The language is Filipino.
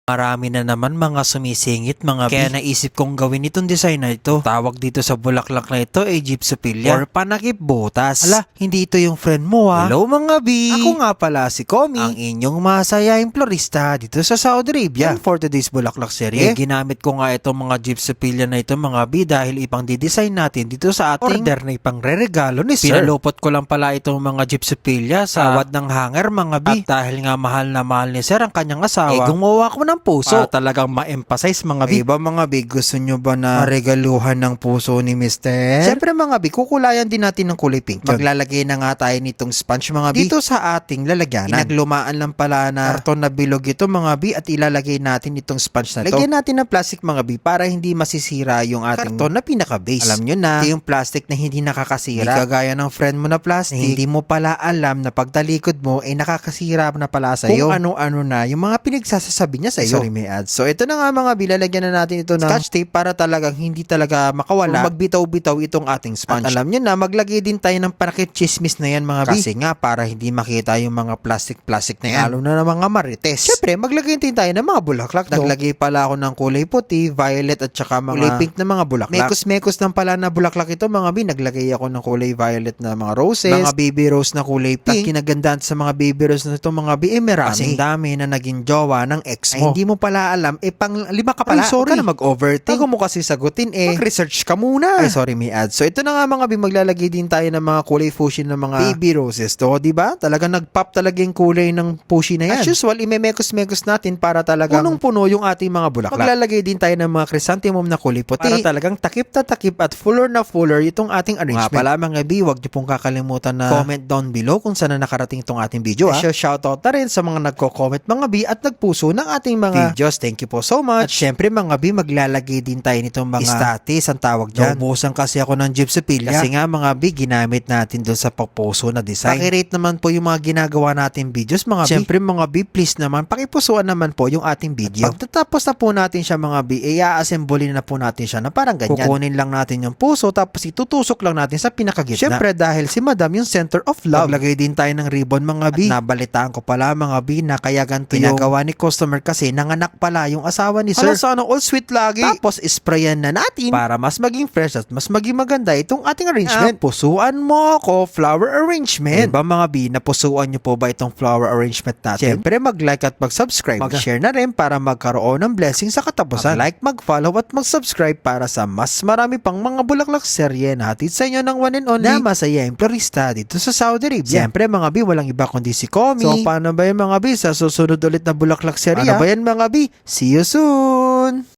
Marami na naman mga sumisingit mga kaya naisip kong gawin itong design na ito. Tawag dito sa bulaklak na ito ay gypsophilia or panakip butas. Ala, hindi ito yung friend mo ha. Hello mga B! Ako nga pala si Komi, ang inyong masayaing florista dito sa Saudi Arabia. And for today's bulaklak series, ginamit ko nga itong mga gypsophilia na ito mga B dahil ipang didesign natin dito sa ating order na ipang re-regalo ni Sir. Pinalupot ko lang pala itong mga gypsophilia sa wad ng hanger mga B. At dahil nga mahal na mahal ni Sir ang kanyang asawa, gumawa ko ng puso. Talagang ma-emphasize mga big. Iba mga big, gusto nyo ba na regaluhan ng puso ni Mr.? Siyempre mga big, kukulayan din natin ng kulay pink. Maglalagay na nga tayo nitong sponge mga big. Dito sa ating lalagyanan. Inaglumaan lang pala na karton na bilog ito mga big at ilalagay natin itong sponge na ito. Lagyan natin ng plastic mga big para hindi masisira yung ating karton na pinaka-base. Alam nyo na, ito yung plastic na hindi nakakasira. Hindi kagaya ng friend mo na plastic. Hindi mo pala alam na pagtalikod mo ay nakakasira na pala sa'yo. Kung ano-ano na yung mga pinagsasasabi niya sa'yo. Sorry, may ads. So, ito na nga mga bilalagyan na natin ito ng scotch tape para talagang hindi talaga makawala. Magbitaw-bitaw itong ating sponge. At alam nyo na, maglagay din tayo ng panakit chismis na yan mga Kasi nga, para hindi makita yung mga plastic na yan. Lalo na ng mga marites. Siyempre, maglagay din tayo ng mga bulaklak. Naglagay pala ako ng kulay puti, violet at saka mga kulay pink na mga bulaklak. Mekos-mekos lang pala na bulaklak ito mga Naglagay ako ng kulay violet na mga roses. Mga baby rose na kulay pink. At kinagandaan sa mga baby rose na ito mga marami. Kasing dami na naging jowa ng ex mo. Ay, hindi mo pala alam, pang 5 ka pala. Ay, sorry. Ka na mag-overthink. Bago mo kasi sagutin, mag-research ka muna. Ay, sorry, may ads. So, ito na nga mga maglalagay din tayo ng mga kulay fuchsia ng mga baby roses. To, di ba? Talaga nag-pop talaga yung kulay ng fuchsia na yan. As usual, imemekos-mekos natin para talagang punong-puno yung ating mga bulaklak. Maglalagay din tayo ng mga chrysanthemum na kulay puti para talagang takip na takip at fuller na fuller itong ating arrangement. Nga pala mga B, huwag niyo pong kakalimutan na comment down below kung saan na nakarating itong ating video. Shoutout na rin sa mga nagko-comment mga B at nagpuso ng ating mga videos. Thank you po so much. At syempre mga B, maglalagay din tayo nitong mga statis, ang tawag dyan. Naubusan kasi ako ng gypsophilia. Kasi nga mga B, ginamit natin doon sa papuso na design. Pakirate naman po yung mga ginagawa natin videos mga B. Syempre mga B, please naman, pakipusuan naman po yung ating video. At pagtatapos na po natin siya mga B, i-assemble na po natin siya na parang ganyan. Kukunin lang natin yung puso tapos itutusok lang natin sa pinakagitna. Syempre dahil si Madam yung center of love. Maglagay din tayo ng ribbon mga B. At nabalitaan ko pala mga B na kaya ganito yung ginagawa ni customer kasi nanganak pala yung asawa ni Sir. Sana all sweet lagi. Tapos sprayan na natin para mas maging fresh at mas maging maganda itong ating arrangement. Pusuan mo ako flower arrangement. Diba mga B, napusuan nyo po ba itong flower arrangement natin? Siyempre mag-like at mag-subscribe. Mag-share na rin para magkaroon ng blessing sa katapusan. Mag-like, mag-follow at mag-subscribe para sa mas marami pang mga bulaklak serye na hatid sa inyo ng one and only na masayang florista dito sa Saudi Arabia. Siyempre mga B, walang iba kundi si Komi. So paano ba yung mga B sa susunod ulit na bulaklak serye? Ano ba yan mga B? See you soon!